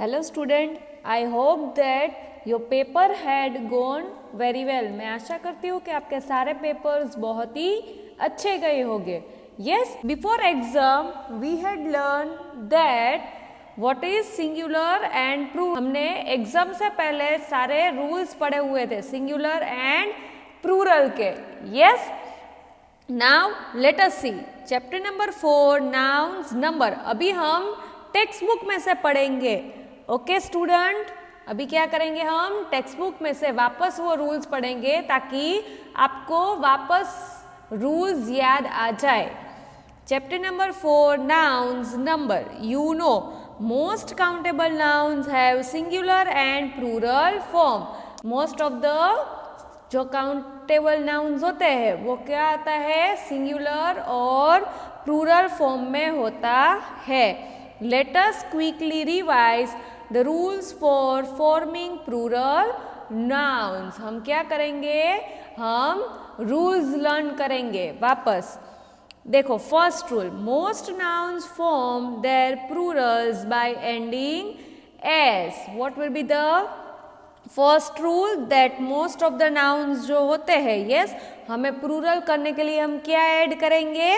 Hello student, I hope that your paper had gone very well. मैं आशा करती हूँ कि आपके सारे पेपर्स बहुत ही अच्छे गए होंगे. Yes, before exam we had learned that what is singular and plural. हमने एग्जाम से पहले सारे रूल्स पढ़े हुए थे सिंगुलर एंड प्लूरल के. Yes, now let us see chapter number 4 nouns number. अभी हम टेक्स्ट बुक में से पढ़ेंगे. ओके स्टूडेंट, अभी क्या करेंगे, हम टेक्स्ट बुक में से वापस वो रूल्स पढ़ेंगे ताकि आपको वापस रूल्स याद आ जाए. Chapter number 4 nouns number. You know most countable nouns have singular and plural form. Most of the जो काउंटेबल नाउन्स होते हैं वो क्या आता है, सिंगुलर और प्लूरल फॉर्म में होता है. Let us quickly revise the rules for forming plural nouns. हम क्या करेंगे, हम रूल्स लर्न करेंगे वापस. देखो first rule, most nouns form their plurals by ending s. What will be the first rule? That most of the nouns जो होते हैं, yes, हमें प्लूरल करने के लिए हम क्या ऐड करेंगे,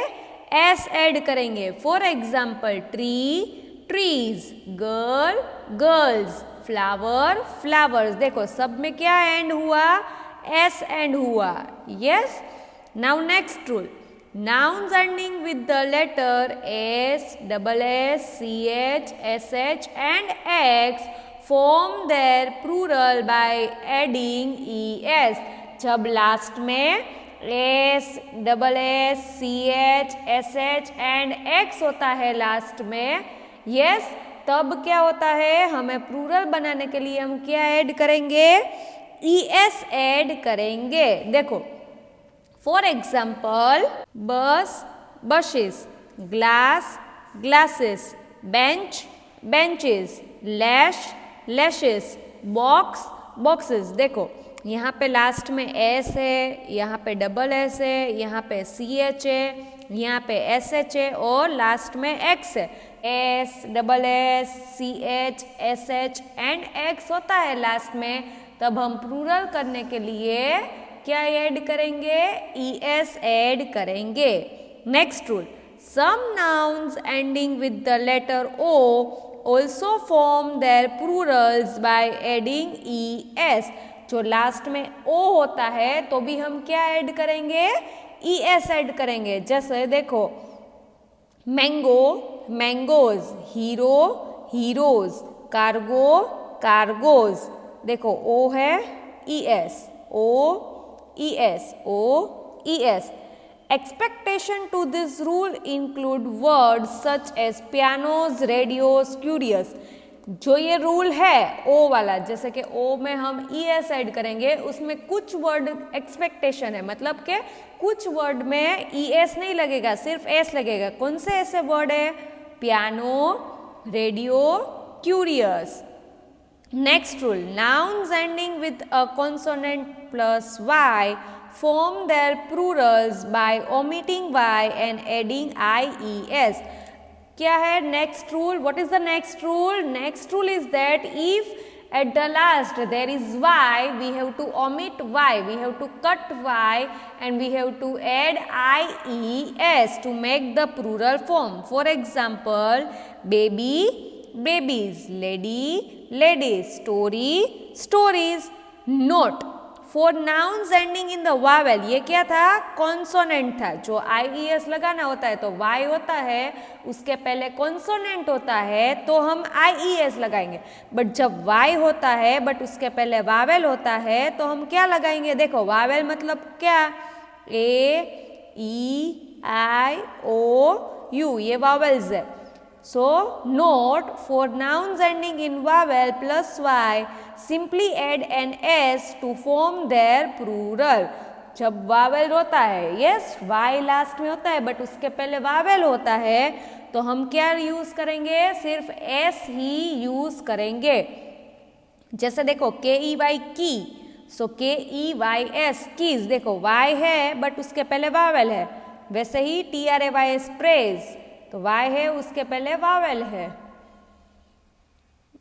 एस ऐड करेंगे. For example tree, trees, girl, girls, flower, flowers. देखो सब में क्या एंड हुआ, एस एंड हुआ. Yes, now next rule, nouns ending with the letter S, double S, C H, S H and X form their plural by adding E S. जब last में S, double S, C H, S H and X होता है last में, yes, तब क्या होता है, हमें प्लूरल बनाने के लिए हम क्या ऐड करेंगे, ई एस ऐड करेंगे. देखो for example bus, buses, glass, glasses, bench, benches, lash, lashes, box, boxes. देखो यहाँ पे लास्ट में एस है, यहाँ पे डबल एस है, यहाँ पे सी एच है, यहाँ पे एस एच है और लास्ट में एक्स है. S, double S, C H, S H and X होता है लास्ट में. तब हम प्लूरल करने के लिए क्या ऐड करेंगे, ई एस ऐड करेंगे. Next rule, some nouns ending with the letter O also form their plurals by adding E S. जो लास्ट में ओ होता है तो भी हम क्या ऐड करेंगे, ई एस ऐड करेंगे. जैसे देखो mango, mangoes, hero, heroes, cargo, cargoes. देखो ओ है E S, O E S, O E S. Expectation to this rule include words such as pianos, radios, curious. जो ये रूल है ओ वाला, जैसे कि ओ में हम ई एस ऐड करेंगे, उसमें कुछ वर्ड एक्सपेक्टेशन है, मतलब कि कुछ वर्ड में ई एस नहीं लगेगा, सिर्फ एस लगेगा. कौन से ऐसे वर्ड है, piano, radio, curious. Next rule, nouns ending with a consonant plus Y form their plurals by omitting y and adding ies. क्या है next rule, what is the next rule? Next rule is that if at the last there is y, we have to omit y, we have to cut y and we have to add ies to make the plural form. For example, baby, babies, lady, ladies, story, stories, note. For nouns ending in the Wavell, ये क्या था, consonant था. जो आई E S लगाना होता है तो Y होता है, उसके पहले कॉन्सोनेंट होता है तो हम आई ई एस लगाएंगे. बट जब वाई होता है बट उसके पहले वावेल होता है तो हम क्या लगाएंगे. देखो वावेल मतलब क्या, ए, ई, आई, ओ, यू, ये वावेल्स है. So note, for nouns ending in vowel plus y, simply add an s to form their plural. जब वावेल होता है, यस, y लास्ट में होता है बट उसके पहले वावेल होता है तो हम क्या यूज करेंगे, सिर्फ s ही यूज करेंगे. जैसे देखो के ई वाई की, सो के ई वाई एस, कीज. देखो y है बट उसके पहले वावेल है. वैसे ही T R A Y S, praise, तो y है उसके पहले वावेल है.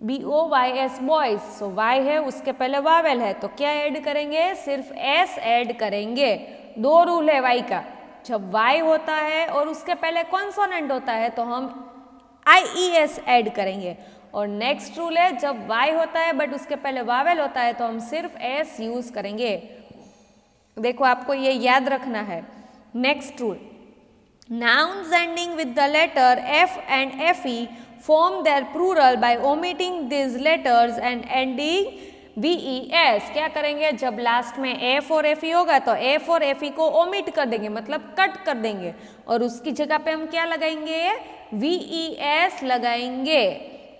BOYS बॉयज, सो वाई है उसके पहले वावेल है तो क्या ऐड करेंगे, सिर्फ एस ऐड करेंगे। दो रूल है वाई का, जब वाई होता है और उसके पहले कॉन्सोनेंट होता है तो हम IES ऐड करेंगे, और नेक्स्ट रूल है जब वाई होता है बट उसके पहले वावेल होता है तो हम सिर्फ एस यूज करेंगे। देखो आपको ये याद रखना है। Next rule, nouns ending with the letter F and FE form their plural by omitting these letters and ending VES। क्या करेंगे, जब लास्ट में F और FE होगा तो F और FE को ओमिट कर देंगे, मतलब कट कर देंगे, और उसकी जगह पे हम क्या लगाएंगे, VES लगाएंगे।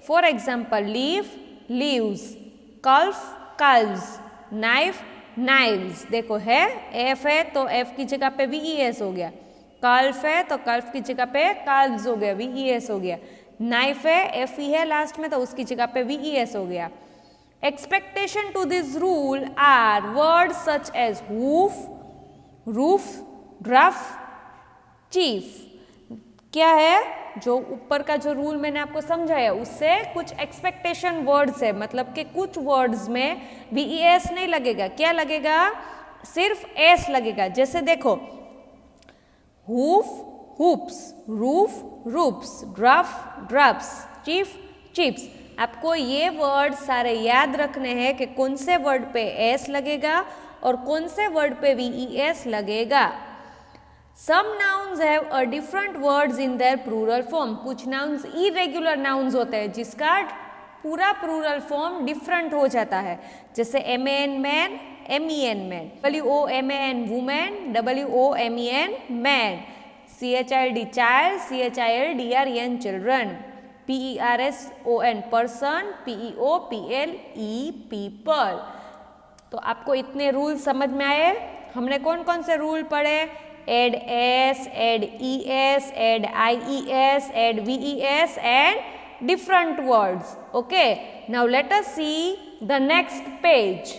For example leaf leaves, calf calves, knife knives. देखो है F है तो F की जगह पे VES हो गया, कल्फ है तो कल्फ की जगह पे कल्व्स हो गया, VES हो गया, नाइफ है FE है लास्ट में तो उसकी जगह पे VES हो गया। Exception to this rule are words such as hoof, roof, dwarf, chief. क्या है, जो ऊपर का जो रूल मैंने आपको समझाया उससे कुछ एक्सपेक्टेशन वर्ड्स है, मतलब कि कुछ वर्ड्स में VES नहीं लगेगा, क्या लगेगा, सिर्फ S लगेगा। जैसे देखो hoof hoofs, roof roofs, dwarf dwarfs, chief chiefs. आपको ये वर्ड सारे याद रखने हैं कि कौन से वर्ड पे S लगेगा और कौन से वर्ड पे VES लगेगा। Some nouns have a different words in their plural form। कुछ nouns irregular nouns होते हैं जिसका पूरा plural form different हो जाता है, जैसे MAN man, MEN man, WOMAN woman, WOMEN man, CHILD child, CHILDREN children, PERSON person, PEOPLE people। तो आपको इतने रूल समझ में आए। हमने कौन कौन से रूल पढ़े, add S, add ES, add IES, add VES and different words। Okay, now let us see the next page।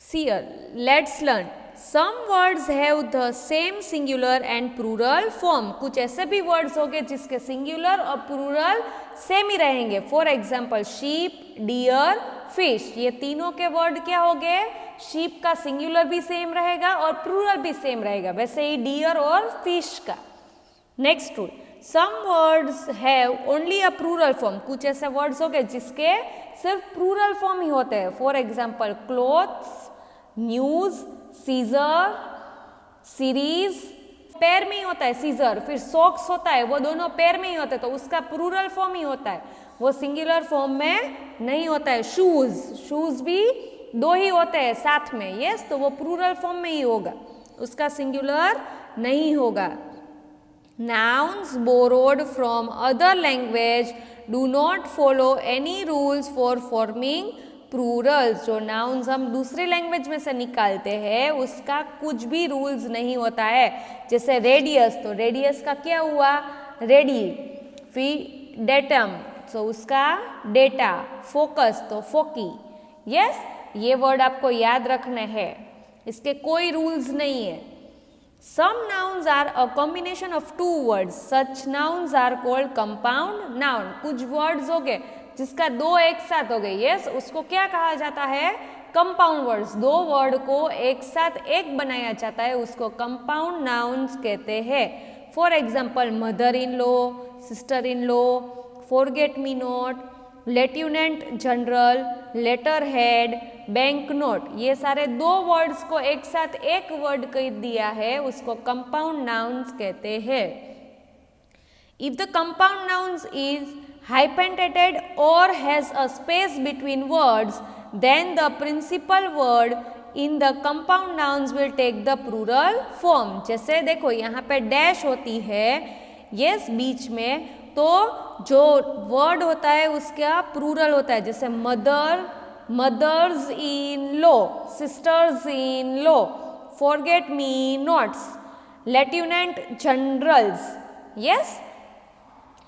See here, let's learn। Some words have the same singular and plural form। कुछ ऐसे भी words होंगे जिसके singular और plural same ही रहेंगे। For example sheep, deer, fish, ये तीनों के वर्ड क्या हो गए, sheep का सिंगुलर भी सेम रहेगा और प्लूरल भी सेम रहेगा, वैसे ही डियर और फिश का। Next rule, some words have only a plural form. कुछ ऐसे वर्ड्स हो गए जिसके सिर्फ प्लूरल फॉर्म ही होते हैं। For example clothes, news, scissors, series, pair में ही होता है सीजर, फिर सॉक्स होता है, वो दोनों पेयर में ही होते हैं तो उसका प्लूरल फॉर्म ही होता है, वो सिंगुलर फॉर्म में नहीं होता है। शूज, शूज भी दो ही होते हैं साथ में, यस, तो वो प्लूरल फॉर्म में ही होगा, उसका सिंगुलर नहीं होगा। Nouns borrowed from other language do not follow any rules for forming plurals। जो nouns हम दूसरी लैंग्वेज में से निकालते हैं उसका कुछ भी रूल्स नहीं होता है। जैसे रेडियस, तो रेडियस का क्या हुआ, रेडी, फिर डेटम, तो उसका डेटा, फोकस तो फोकी, यस, ये वर्ड आपको याद रखने हैं, इसके कोई रूल्स नहीं है। Some nouns are a combination of two words, such nouns are called compound noun। कुछ words हो गए जिसका दो एक साथ हो गए, यस, उसको क्या कहा जाता है, कंपाउंड वर्ड्स। दो वर्ड को एक साथ एक बनाया जाता है, उसको कंपाउंड नाउन्स कहते हैं। For example mother in law, sister in law, forget me not, lieutenant general, letter head, bank note, ये सारे दो वर्ड्स को एक साथ एक वर्ड कह दिया है, उसको कंपाउंड नाउन्स कहते हैं। If the compound nouns is hyphenated or has a space between words, then the principal word in the compound nouns will take the plural form। जैसे देखो यहाँ पे डैश होती है, यस, बीच में, तो जो वर्ड होता है उसका प्लूरल होता है, जैसे mother, mothers in law, sisters in law, forget me nots, lieutenant generals, yes.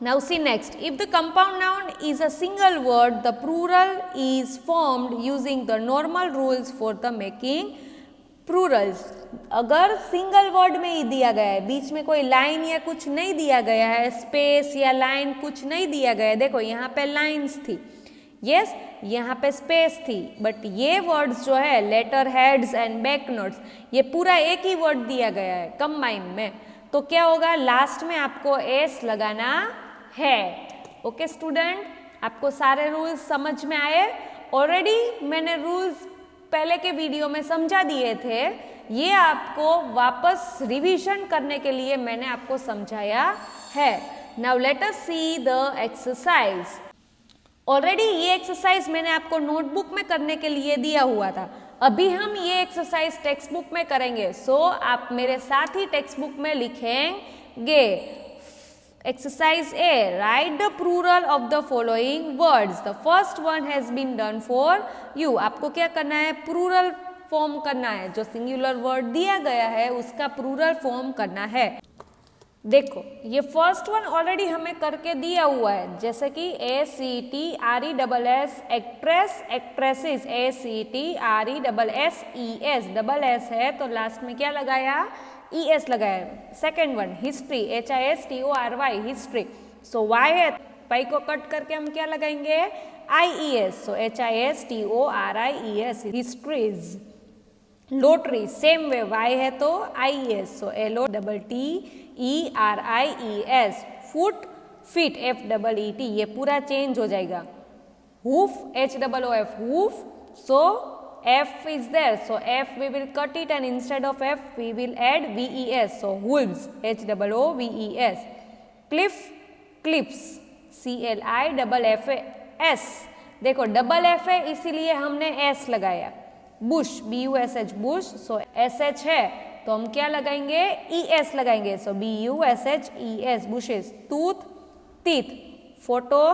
Now see next, if the compound noun is a single word, the plural is formed using the normal rules for the making plurals। अगर single word में ही दिया गया है, बीच में कोई line या कुछ नहीं दिया गया है, स्पेस या लाइन कुछ नहीं दिया गया है, देखो यहाँ पे लाइन्स थी, यस, यहाँ पे स्पेस थी, बट ये वर्ड्स जो है letter heads and back notes, ये पूरा एक ही वर्ड दिया गया है कंबाइन में, तो क्या होगा, लास्ट में आपको एस लगाना है। ओके स्टूडेंट, आपको सारे रूल्स समझ में आए? ऑलरेडी मैंने रूल्स पहले के वीडियो में समझा दिए थे, ये आपको वापस रिवीजन करने के लिए मैंने आपको समझाया है। Now let us see the exercise. Already ये एक्सरसाइज मैंने आपको नोटबुक में करने के लिए दिया हुआ था, अभी हम ये एक्सरसाइज टेक्स्ट बुक में करेंगे, सो आप मेरे साथ ही टेक्स्ट बुक में लिखेंगे। Exercise A, write the plural of the following words, the first one has been done for you. आपको क्या करना है, प्लूरल फॉर्म करना है, जो सिंगुलर वर्ड दिया गया है उसका प्लूरल फॉर्म करना है। देखो ये फर्स्ट वन ऑलरेडी हमें करके दिया हुआ है, जैसे कि ACTRESS actress, actresses, ACTRESS, double S है तो लास्ट में क्या लगाया, ES लगाया। Second one history, HISTORY, history, so Y है, पाई को कट करके हम क्या लगाएंगे, IES, सो HISTORIES, histories. Lottery, same way, Y है तो IES, सो LOTTERIES। फुट, फीट, FEET, ये पूरा चेंज हो जाएगा। Hoof, HOOF, hoof, so F is there, so F we will cut it and instead of F we will add VES, so wolves, HOOVES। cliff, clips, CLIFFS, देखो double F है इसीलिए हमने S लगाया। Bush, BUSH, Bush, सो SH है तो हम क्या लगाएंगे, ES लगाएंगे, सो BUSHES, bushes. Tooth, teeth, photo,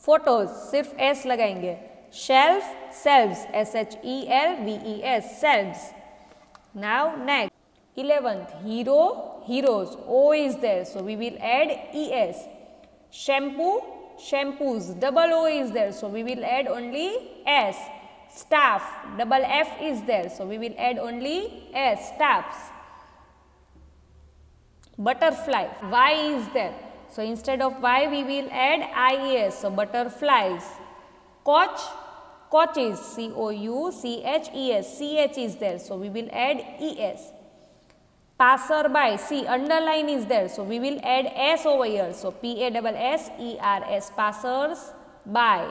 photos, सिर्फ S लगाएंगे। Shelf, shelves, SHELVES, shelves. Now next 11th, hero, heroes, O is there, so we will add ES। shampoo, shampoos, double O is there, so we will add only S। staff, double F is there, so we will add only S, staffs। butterfly, Y is there, so instead of Y we will add IES, so butterflies। coach, coaches, COUCHES, CH is there, so we will add ES। passerby, see underline is there, so we will add S over here, so PASSERS, passers by।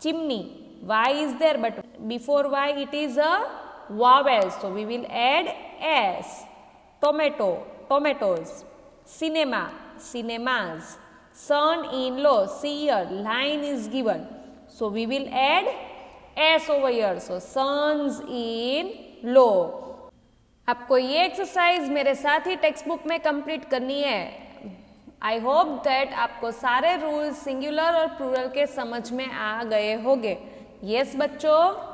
chimney, Y is there but before Y it is a vowel, so we will add S। tomato, tomatoes। cinema, cinemas। son-in-law, seer, line is given, so we will add S over here, so sons-in-law। आपको ये exercise मेरे साथ ही text book में complete करनी है। I hope that आपको सारे rules singular और प्लूरल के समझ में आ गए होंगे। यस बच्चों।